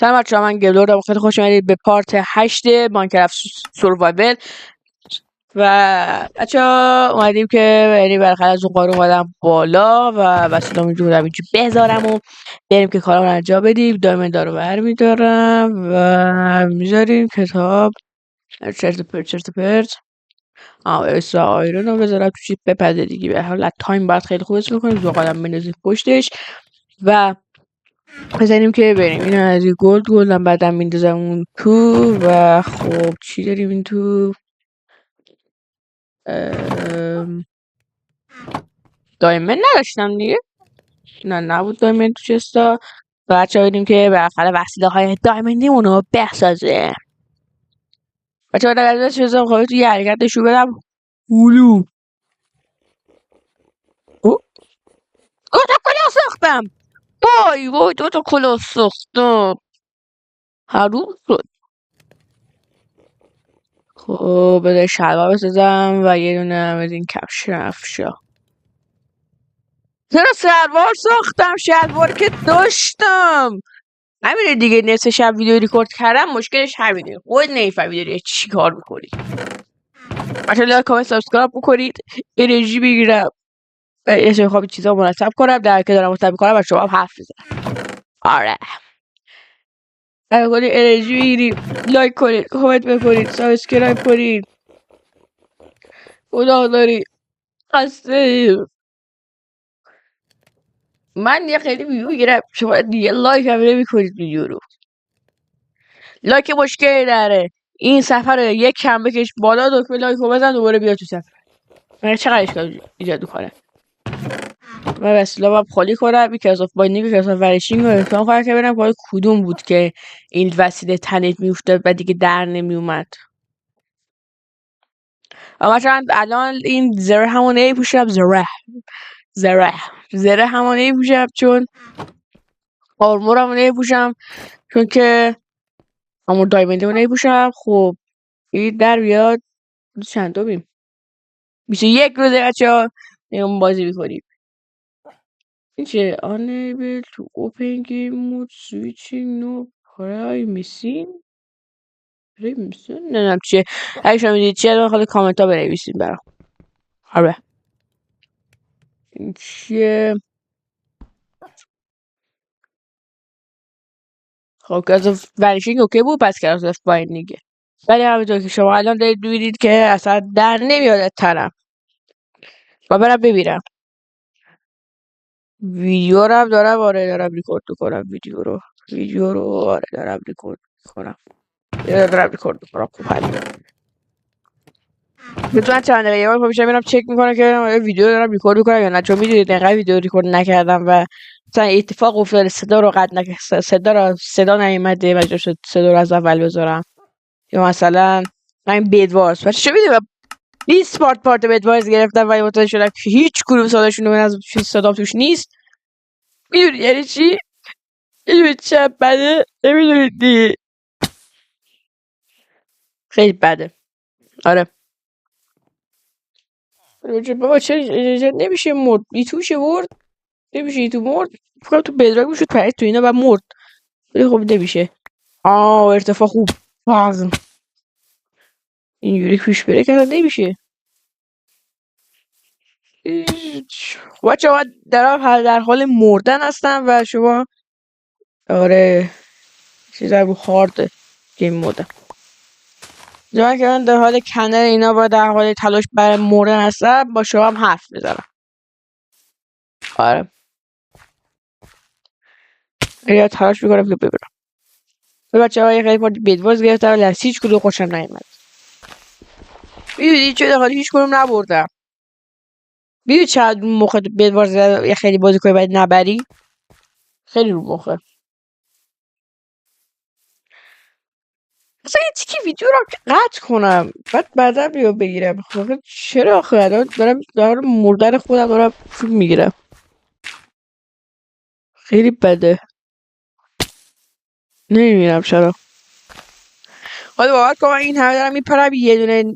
سلام بچه‌ها، من گلورم. خیلی خوش اومدید به پارت 8 ماینکرافت سوروایول. و بچه‌ها اومدیم که یعنی بالاخره از اون قاره اومدم بالا و وسیله‌ام اینجا بودم اینجا بذارم و بریم که کارامون انجام بدیم. دایمندا رو برمی‌دارم و میذاریم کتاب چرت و پرت. اسا آیرون رو بذارم تو چیپ بپزه دیگه. به حال تایم بعد خیلی خوب اسم می‌کنیم، زغالم بندازیم پشتش و بزنیم که بریم. این از این گلدم بعدم میندازم اون تو. و خب چی داریم این تو؟ دایمن نداشتم دیگه. نه نبود دایمن تو چستا. بچه ها ببینیم که بالاخره وسیله های دایمندیمون رو بسازه. بچه ها در ازش بزنم خواهی تو یه حرکتشو بدم هولو. دوتا کلا ساختم. وای دوتا کلا ساختم. حروم شد. خب بذار شلوار بسازم و یه دونه از این کفش افشا. چرا شلوار ساختم؟ شلوار که داشتم. همینه دیگه، نصف شب ویدیو ریکورد کردم، مشکلش همینه. خود نمیفهمی داری چی کار میکنی. بچه‌ها لایک کامنت سابسکرایب بکنید. انرژی بگیرم. یه خواب چیزا مرتب کنم در که دارم مرتب میکنم و شما هم حرف بزنم. آره. اگه کنید انرژی بگیریم. لایک کنید، کامنت بکنید، سابسکرایب کنید. خدا داری. خسته من یه خیلی ویدیو میگیرم، شما دیگه لایک هم نمی‌کنید ویدیو رو. لایک مشکلی داره. این صفحه رو یک کم بکش بالا، دکمه لایک رو بزن، دوباره بیا تو صفحه. من چقدر اشکال ایجاد میکنه. من وسیله باید خالی کنم. یکی از بایندینگ و یکی از ورشینگ رو امتحان کنم که ببینم پای کدوم بود که این وسیله تنت میافتاد و دیگه در نمیومد. اما چند الان این زره همون نمیپوشم. زره همون نمیپوشم چون آرمور همون نمیپوشم چون که آرمور دایمندی رو نمیپوشم. خب این در بیاد چند دومیم 21 روزه بچه‌ها میام بازی میکنیم. این چه unable to open game mode switching no پرای میسین نه چیه. اگه شما میدید چیه داخل کامنت ها بنویسید برام. آره این چیه. خب که از ونیشینگ اوکی بود، پس که از بایندینگه. ولی همونطور که شما الان دارید میبینید که اصلا در نمیاد از طرف. و برم ببینم ویدیو رو هم دارم. آره دارم ریکورد میکنم ویدیو رو آره دارم ریکورد میکنم. دارم ریکورد میکنم. خوب حل میتونم چند دقیقه یه بار میشم میرم چک میکنم که ببینم ویدیو دارم ریکورد میکنم یا نه، چون میدونید اینقدر ویدیو ریکورد نکردم و مثلا اتفاق افتاده صدا رو قطع نکردم، صدا نیومده مجبور شد صدا رو از اول بذارم. یا مثلا همین بدوارز بچه چه میدونم 20 پارت بدوارز گرفتم و متوجه شدم که هیچ کدوم صداشون من از صدام توش نیست. میدونی یعنی چی؟ میدونی چه بده؟ نمیدونید دیگه. خیلی بده. آره بابا چرا نمیشه مرد؟ ایتوشه مرد؟ نمیشه ایتو مرد؟ فکرم تو بدراگ میشد پرید تو اینا و مرد. ولی خب نمیشه. ارتفاع خوب فازم اینجوری پیش بره که نمیشه. بچه ها در حال مردن هستم و شما آره چیز رو هارد گیم مودم. جایی که من در حال کنر اینا و در حال تلاش برای مردن هستم با شما هم حرف بزنم. آره یا تلاش میکنم که ببرم. بچه های خیلی پارتی بدواز گرفتم ولی از هیچ کدوم خوشم نیومد. میدونی چه در حال هیچ کدوم نبردم. میدونی چقدر موقع بدواز یه خیلی بازی کنی باید نبری. خیلی رو مخه. اصلا یه تیکی ویدیو رو قطع کنم بعدا بیو بگیرم. چرا آخه الان دارم مردن خودم دارم فیلم میگیرم. خیلی بده. نمیبینم چرا. حالا باور کن من این همه دارم میپرم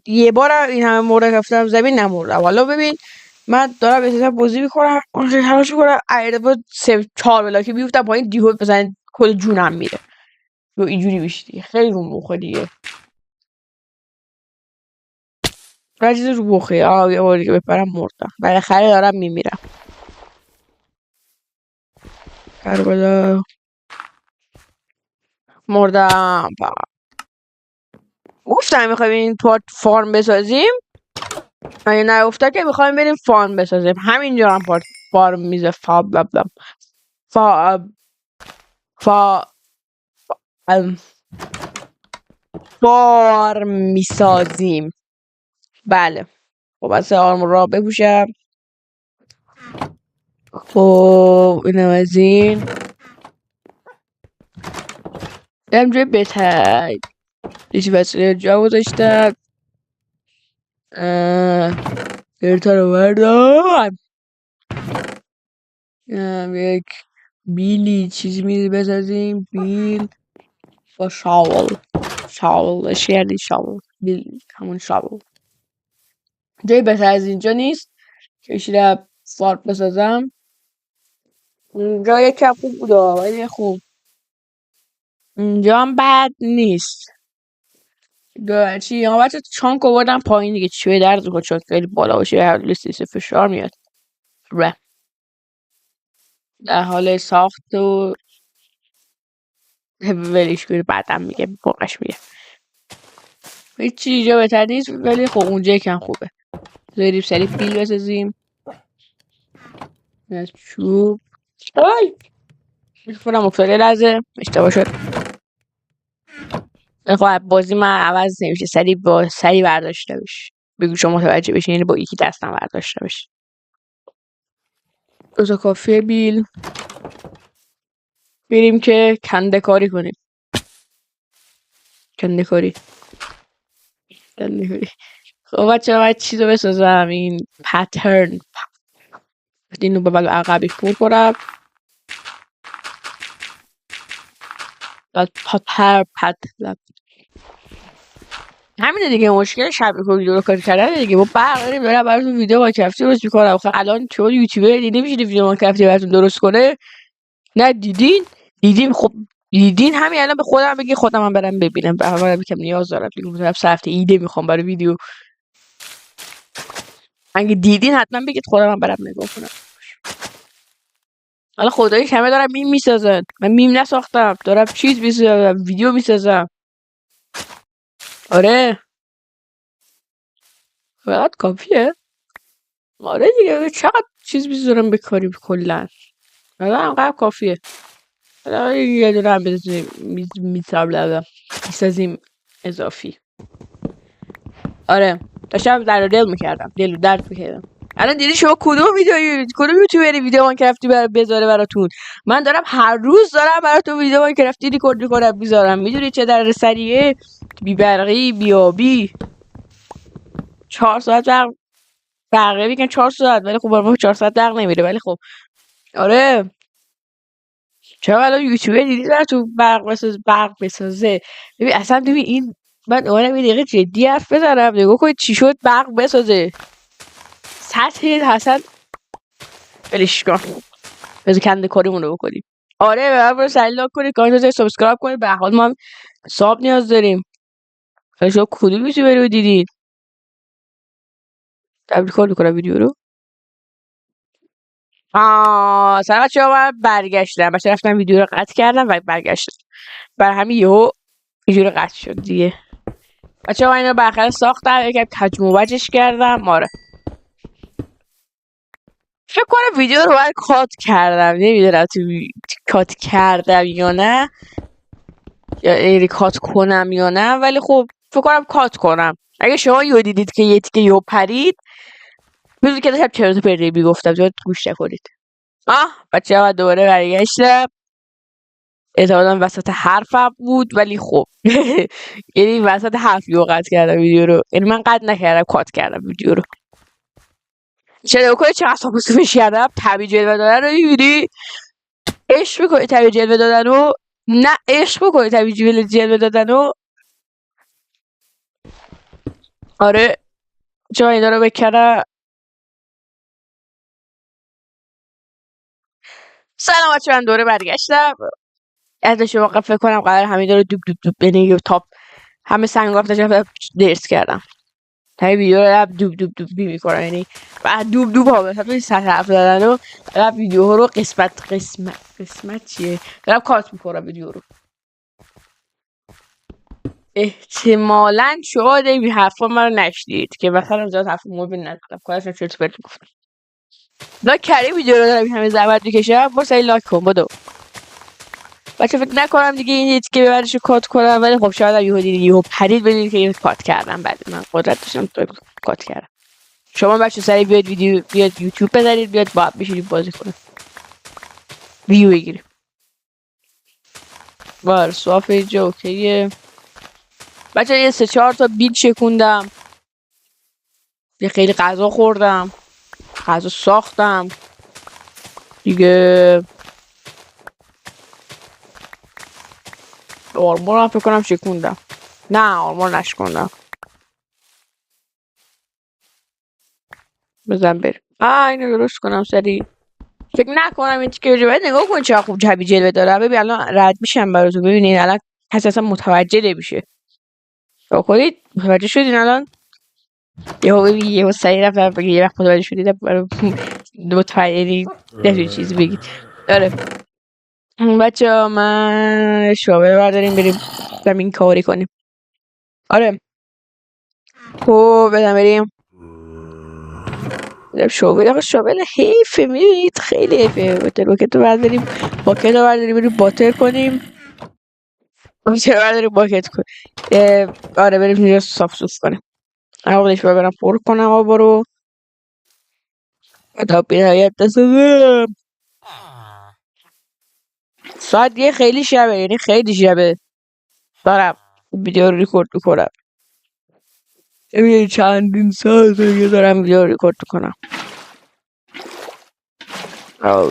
یه بارم این همه مورد رفتم زمین نموردم. حالا ببین من دارم احساسا بازی میکنم تلاش میکنم ایربا 4 بلاکی بیفتم پایین دیهود بزن کل جونم میره. یا اینجوری بیشتی خیلی رو مخه دیگه چیز رو مخه یه بار دیگه بپرم مردم بالاخره دارم میمیرم کربلا مردم گفتم میخوایم این فارم بسازیم اگه نگفته که میخوایم بریم فارم بسازیم همینجا هم فارم میزه فا فارم میسازیم بله خب از آرمور را بپوشم خب اینم از این دارم جای بهتر یه وسیله جا گذاشتم گرتا رو بردارم یک بیلی چیزی میز بسازیم بیل با شاولش یعنی شاول بیل همون شاول جای بهتر از اینجا نیست که ایشیده فارم بسازم اینجا یکم خوب بوده ولی خوب اینجا هم بد نیست چی یا بچه چانک آوردم پایین دیگه چی به درد می‌خوره چون خیلی بالا باشه هر لیست فشار میاد در حال ساخت و ولش کنی بعدم میگه فوقش میگه هیچ اینجا بهتر نیست ولی خب اونجا یکم خوبه بریم سریع بیل بسازیم از چوب آی میفونم افتاده لحظه اشتباه شد خب بازی من عوض نمیشه سریع برداشته بشه بگو شما متوجه بشین یعنی با یکی دستم برداشته بشه روزا کافیه بیل بریم که کنده کاری کنیم کنده کاری خب بچه باید چیز رو بسازم این پترن اینو به بلا عقبش پر کنم همینه دیگه مشکل شبکه ویدیو رو کار کردن دیگه با برق داریم دارم براتون ویدیو ماینکرافتی درست میکنم خب الان چون یوتیوبر دیگه نمیشه ویدیو ماینکرافتی براتون درست کنه نه دیدین خب دیدین همین الان به خودم بگی خودم هم برم ببینم به همه یکم نیاز دارم دیگه مثلا هفته ایده میخوام برای ویدیو اگه دیدین حتما بگید خودم هم برم نگاه کنم حالا خدایی همه دارم میم میسازن من میم نساختم دارم چیز میسازم ویدیو میسازم آره فقط کافیه آره دیگه چقدر چیز میذارم به کاری کلا حالا انقدر کافیه حالا یه دونه هم میسازیم اضافی آره داشتم در دل میکردم دل و درد میکردم الان دیدی شما کدوم یوتیوبری ویدیو ماینکرافتی بذاره براتون من دارم هر روز دارم براتون ویدیو ماینکرافتی ریکورد میکنم میذارم میدونی چه در سریعه بی برقی بیابی 4 ساعت برقه میگن 4 ساعت ولی خب برای 4 ساعت برق نمیره ولی خب آره چرا الان یوتیوبر دیدی براتون برق بسازه ببین اصلا ببین این من اومدم یه دقیقه جدی حرف بزنم نگاه کنید چی شد برق بسازه سطح حسن بلش کن بذار کنده کاریمون رو بکنیم آره برو سریع کنید کانال رو سابسکرایب کنید به حال ما هم ساب نیاز داریم خیلی شما کدوم یوتیوبر رو دیدید تبریک کار میکنم ویدیو رو سلام بچه‌ها من برگشتم بچه رفتم ویدیو رو قطع کردم و برگشتم برای همین یهو اینجوری قطع شد دیگه بچه‌ها من اینو بالاخره ساختم یکم کج موجش کردم آره فکر کنم ویدیو رو باید کات کردم نمیدونم تو کات کردم یا نه یا کات کنم یا نه ولی خب فکر کنم کات کنم اگه شما یو دیدید که یه تیکه یو پرید بذار که داشتم چرت و پرتی میگفتم جا گوش نکنید بچه‌ها دوباره برگشتم احتمالاً وسط حرفم بود ولی خب یعنی وسط حرف یو قطع کردم ویدیو رو یعنی من قطع نکردم کات کردم ویدیو رو چرا کنید چقدر سابسکرایب کردم طبیعی جلوه دادن رو میبینی عشق میکنی طبیعی جلوه دادن رو نه عشق میکنی طبیعی جلوه دادن رو آره چرا اینا رو بکنم سلام بچه من دوره برگشتم ازش واقعا فکر کنم قرار همین داره دوب دوب دوب یعنی تاپ همه سنگاف داشتن درس کردم تا ویدیو رو رب دوب دوب دوب میکنم یعنی بعد دوب دوب ها مثلا توی سطح حرف زدن و رب ویدیو ها رو قسمت چیه رب کات میکنم ویدیو رو احتمالاً شاید این حرفا من رو نشدید که مثلا زیاد حرف مبین ندارم کارشم چرت پرت گفتم لاک کردی ویدیو رو دارم همه زحمت میکشم برو سری لاک کن بدو بچه فکر نکنم دیگه این که ببرش کات کنم ولی خب شاید یهو دیدید یهو پرید بدید که کات کردم بعد من قدرت داشتم کات کردم شما بچه سری بیاد یوتیوب بزنید بیاد با بشینید بازی کنید ویو بگیریم بار صاف اینجا اوکیه بچه یه 3-4 تا بیت شکوندم یه خیلی غذا خوردم غذا ساختم دیگه آرمور هم فکر کنم شکوندم نه آرمور نشکوندم بزن بریم اینو درست کنم سری فکر نکنم این تیکه رو باید نگاه کن چه خوب جبی جلوه داره ببین الان رد میشم براتون ببینین الان کسی اصلا متوجه نمیشه با کنید متوجه شدین الان یهو سریع رفتم بگی یه وقت متوجه شدید متوجه نمیشه چیزی بگید آره بچه ها من شابه برداریم بریم زمین کاری کنیم آره خب بدم بریم شابل حیفه میدونید خیلی حیفه باکت رو برداریم بریم باتر کنیم باکت رو برداریم باکت کنیم آره بریم اینجا صاف صوف کنیم آقایش برم پر کنم آبا رو تا بیهایت دستم ساعت یه خیلی شبه یعنی خیلی شبه دارم ویدیو رو ریکورد میکنم چندین ساعت دیگه دارم ویدیو رو ریکورد میکنم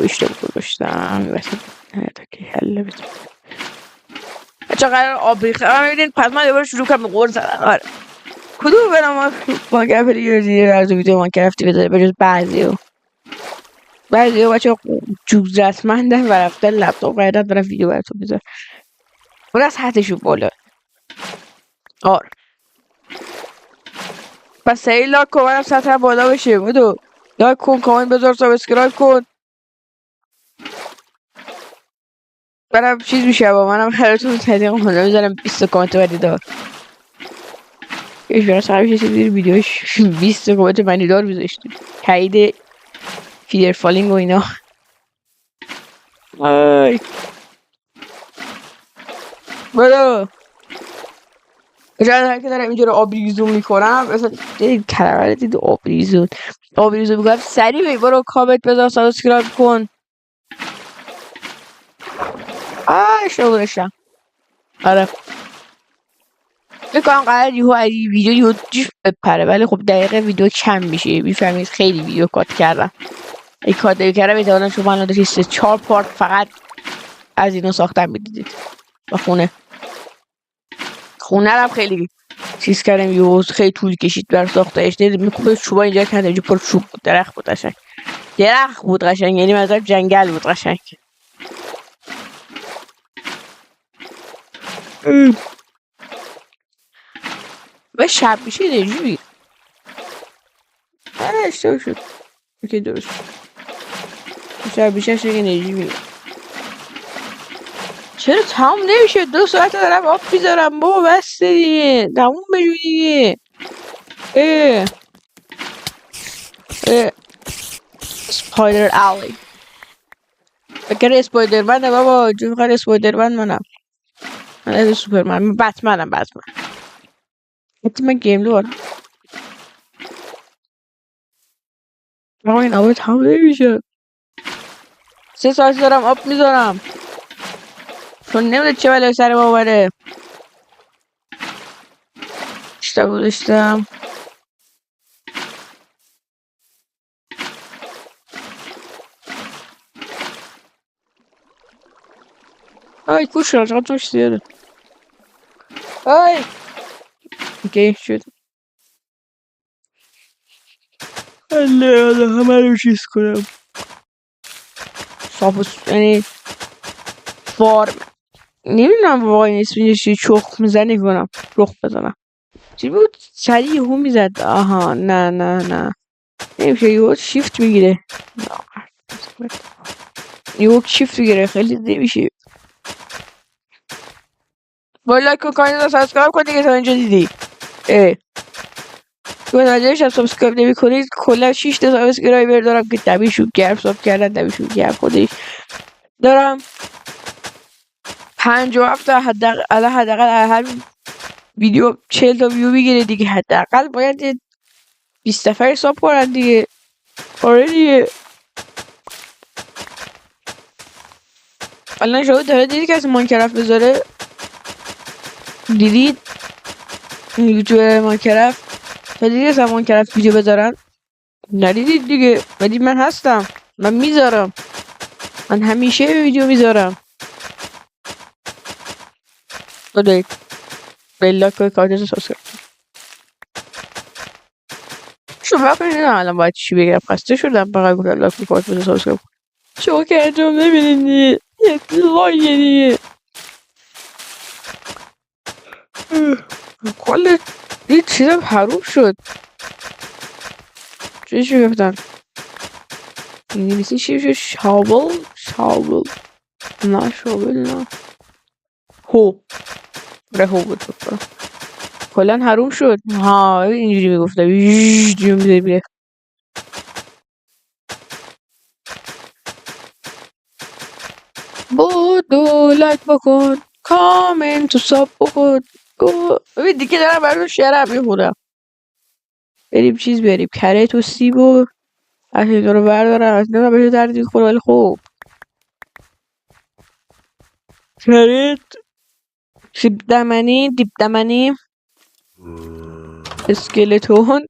بیشتر گذاشتم تا که حله بزن بچه قرار آب ریخته میبینین پس من دوباره شروع کنم به قرص زدن آره کدوم برام مانکرفت دیگه از ویدیو مانکرفتی بذاره بجز بعضی بچه جوز رسمندن و رفتن لپتاپ قیدن دارم ویدیو براتون بذار اون از حدشون بالا آره پس سریع لاک کن منم سطح بالا بشه بودو لاک کن کامنت بذار سابسکرایب کن منم چیز میشه با منم براتون تحقیق کنم میذارم 20 کامنت بدی دار ایش برای صاحبش یه چیزی ویدیوش 20 کامنت بدی دار بذاشتیم تایید فیدر فالینگ و اینا آی بودو شاید که دارم اینجا رو آبریزون میکنم مثلا دیدید کلمه دید آبریزون میکنم سریع برو کامنت بذار سابسکرایب کن اشتباه داشتم آره بکنم قرار یهو ویدیو یهو جیف بپره ولی خب دقیقه ویدیو کم میشه میفهمید خیلی ویدیو کات کردم این کات کردم احتمالا شما الان داشتید 4 پارت فقط از اینو ساختم میدیدید و خونه هم خیلی چیز کردم یهو خیلی طول کشید برای ساختش میکنه چوبا اینجا کردم اینجا پر چوب بود درخت بود قشنگ یعنی مثلا جنگل بود قشنگ و شب میشه اینجوری اشتباه شد اوکی درست شب میشه شد اینجوری چرا تمام نمیشه 2 ساعت دارم آب میذارم بابا بس دیگه تموم بشو دیگه سپایدر آلی فکر اسپایدرمنه بابا جون خیلی اسپایدرمن من از سوپرمن من بتمنم من گیم لور آقا این آب تمام نمیشه 3 ساعت دارم آب میذارم چون نمیده چه بلای سر ما بره اشتباه داشتم آی کوش شد چقدر توش زیاده آی اوکی شد الله همه رو چیز کنم صاف یعنی فارم نمیدونم واقعا اسمش چی، چخ میزنی کنم رخ بزنم. چی بود سریع یهو میزد؟ آها نه نمیشه، یهو شیفت میگیره، یهو شیفت میگیره، خیلی نمیشه. با لایک و کامنت و سابسکرایب کن دیگه تا اینجا دیدی. تو نظرش هم سابسکرایب نمی کنید کلا 6 تا سابسکرایبر دارم که دمیشون گرم ساب کردن، دمیشون گرم خودش دارم. 57 تا حداقل هر ویدیو 40 تا ویو بگیره دیگه، حداقل باید 20 نفر حساب کنن دیگه. آره دیگه. الان شما داره دیدی کسی ماینکرافت بذاره؟ دیدید یوتیوب ماینکرافت تا دیدی کسی ماینکرافت ویدیو بذارن؟ ندیدید دیگه، ولی من هستم، من میذارم، من همیشه ویدیو میذارم. خدایی بلاک و کارتش سابسکرایب شما کنید. الان باید چی بگم، خسته شدم فقط گفتم لاک و کارت بذار سابسکرایب. شما که انجام نمیدین دیگه، یه لایه دیگه. کل یه چیزم حروم شد. چیزی گفتن انگلیسی چی میشه؟ شابل نه شابل نه هو هو بود بکنم. کلن حروم شد. ها اینجوری میگفتم اینجوری میده بودو لایک بکن، کامنت و ساب بکن. ببین دیگه دارم براتون شعرم میخونم. بریم چیز بریم کرت و سیب و اصلا رو بردارم، اصلا بشه درد میخوره ولی خوب. کرت سیب دمنی، دیب دمنی، اسکلتون.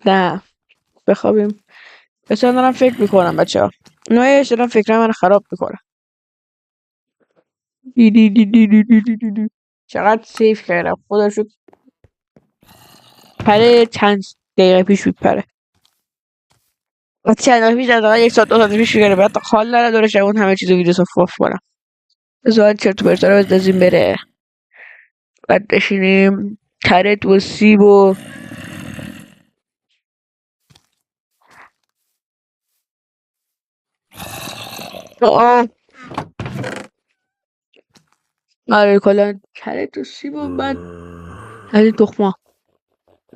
نه بخوابیم. اصلا دارم فکر میکنم بچه ها، نایش دارم فکرم من خراب میکنم. چقدر سیف کردم خدا شد. پره چند دقیقه پیش میپره و چند دقیقه پیش از 1 ساعت 2 ساعت پیش میگره، بعد حال نره داره اون همه چیز ویدیو صفاف کنم. بذار چرت و پرتا رو بندازیم بره، بعد بشینیم کرت و سیب و آره کلا کرت و سیب و بعد از این تخما.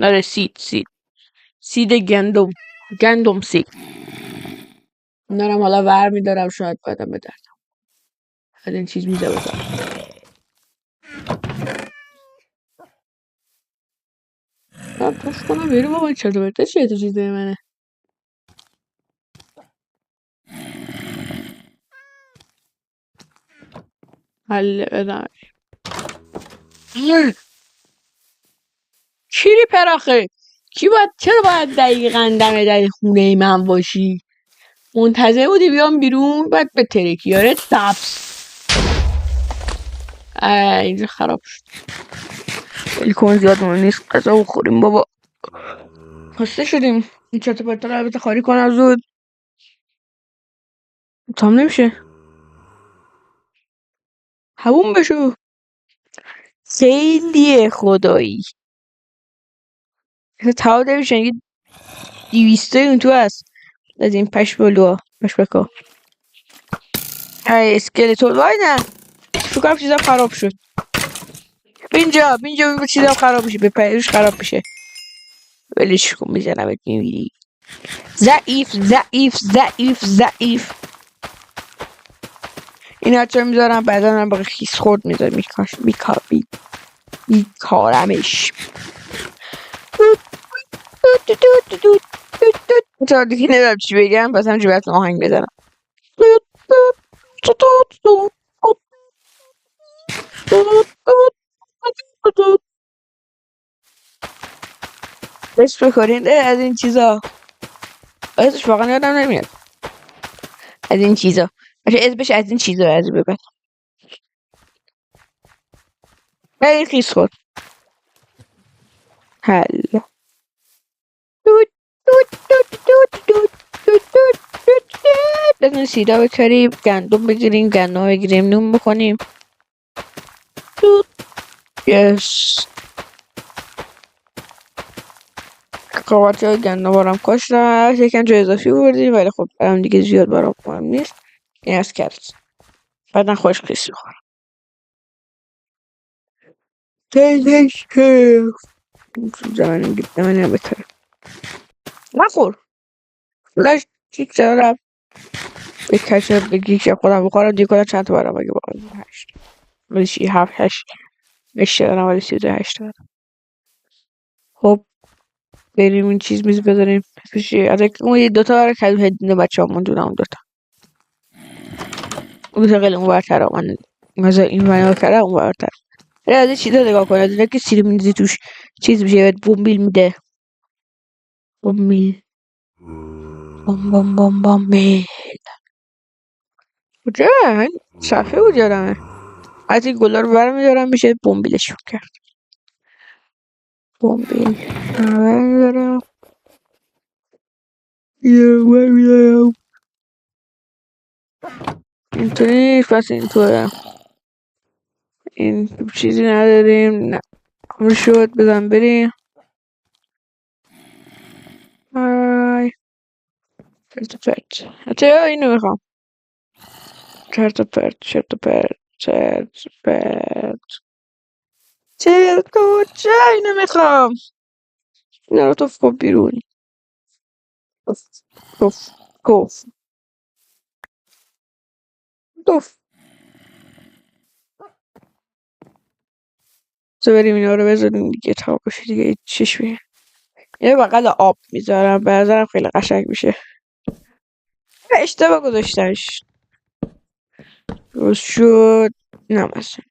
آره سید گندم سید دارم حالا ور میدارم، شاید بعدم بدردم از این چیز میزه بکنم. من پوش کنم بریم بابا، چرت و پرتا چیه تو چیز منه. حل بدم چیری پراخه کی باید، چرا باید دقیقا در خونه من باشی؟ منتظر بودی بیام بیرون بعد به ترکیاره دبس. اینجا خراب شد. کن زیاد مهم نیست، غذا بخوریم بابا، خسته شدیم. این چرت و پرتا رو البته خالی کنم زود، تام نمیشه همون بشو. خیلیه خدایی تمام نمیشه. یه 200 اون تو هست از این پشمکا. ای اسکلتون وای نه فکرم چیزم خراب شد. اینجا چیزم خراب میشه، به پیروش خراب میشه. ولش کن میزنم میمیری. ضعیف. این هرچه میذارم بعدا هم باقی خیس خورد میذارم میکارمش. تا دیگه نمیدونم چی بگم، بس هم جبهتون آهنگ بزنم. بس بکنین از این چیزا، اسمش واقعا یادم نمیاد از این چیزا. اسمش از این چیزا از بگم خیلی خیس خورد. حل بزنین سیدا بکاریم، گندم بگیریم، گندم بگیریم، نون بکنیم. یس قارچ های گندم بارم کاشتم یکم جای اضافی بردیم ولی خب برام دیگه زیاد برام مهم نیست این از کرد بعدا خوش قیسی بخورم تیزش که زمانیم گیت نمانیم بکرم نخور فلش چیک دارم بکشم بگیشم خودم بخورم دیگه کنم چند تا برام اگه باقیم 8 ولی 7 8 اشتغلم ولی 38 دارم خب بریم این چیز میز بذاریم پیشی از اون یه دوتا برای کدو هدینه بچه همون دونه اون دوتا اون دوتا خیلی اون برتر من مثلا این بنا کرده اون برتر از این چیزا نگاه کنه از اینا که سیری میندازی توش چیز میشه بهت بومبیل میده بومبیل بومبیل کجا این صفحه بود یادمه از این گلا رو برمیدارم میشه بومبیلشون کرد بومبیل برمیدارم برمیدارم اینطوری نیست پس اینطوره این چیزی نداریم نه همون شد بزن بریم های چرت و پرت حتی اینو میخوام چرت و پرت چرت و پرت چرت و پرت چرت و چه اینو میخوام اینا رو تو کن بیرون گفت گفت گفت تو بریم اینا رو بذاریم دیگه تا باشه دیگه چش بیه یه بقل آب میذارم به نظرم خیلی قشنگ میشه اشتباه گذاشتنش درست شد نه مثلا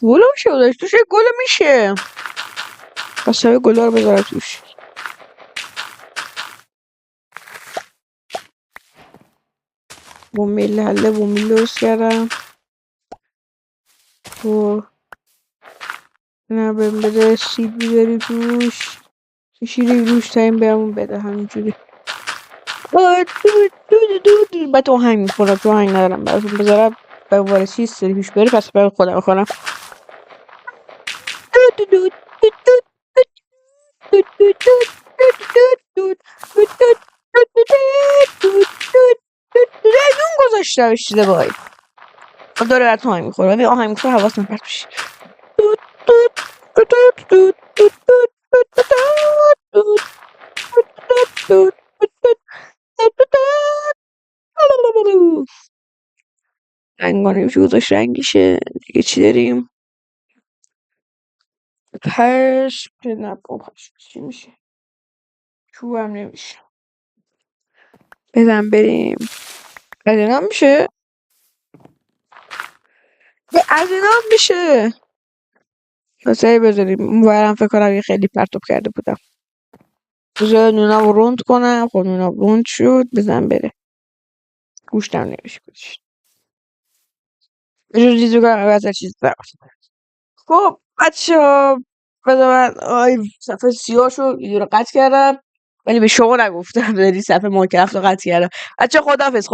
گلو میشه بذارش توش گلو میشه پس همه گلا رو بذارم توش بومبیل حله بومبیل درست کردم و نه بهم بده سیب بیبری توش شیری روش تایم بهمون بده همینجوری بعد آهنگ میخورم تو آهنگ ندارم براتون بذارم به عنوان چیز سری پیش بری پس برای خودم بخورم نون گذاشتم اشتباهی داره براتون آهنگ میخورم ولی آهنگ میخورم حواسم پرت بشه رنگانه میشه گذاشت رنگیشه دیگه چی داریم پس پس چی میشه چوب هم نمیشه بزن بریم از اینا میشه از اینا میشه واسه بذاریم اون برم فکر کنم یه خیلی پرتاب کرده بودم بذار نونم روند کنم خب نونم روند شد بزن بره گوشتم نمیشه گوشت بجور چیزی کنم واسه چیز دارم خب بچه ها بذار من صفحه سیاه شد یه رو قطع کردم ولی به شما نگفتم داری صفحه ماینکرافت رو قطع کردم بچه خداحافظ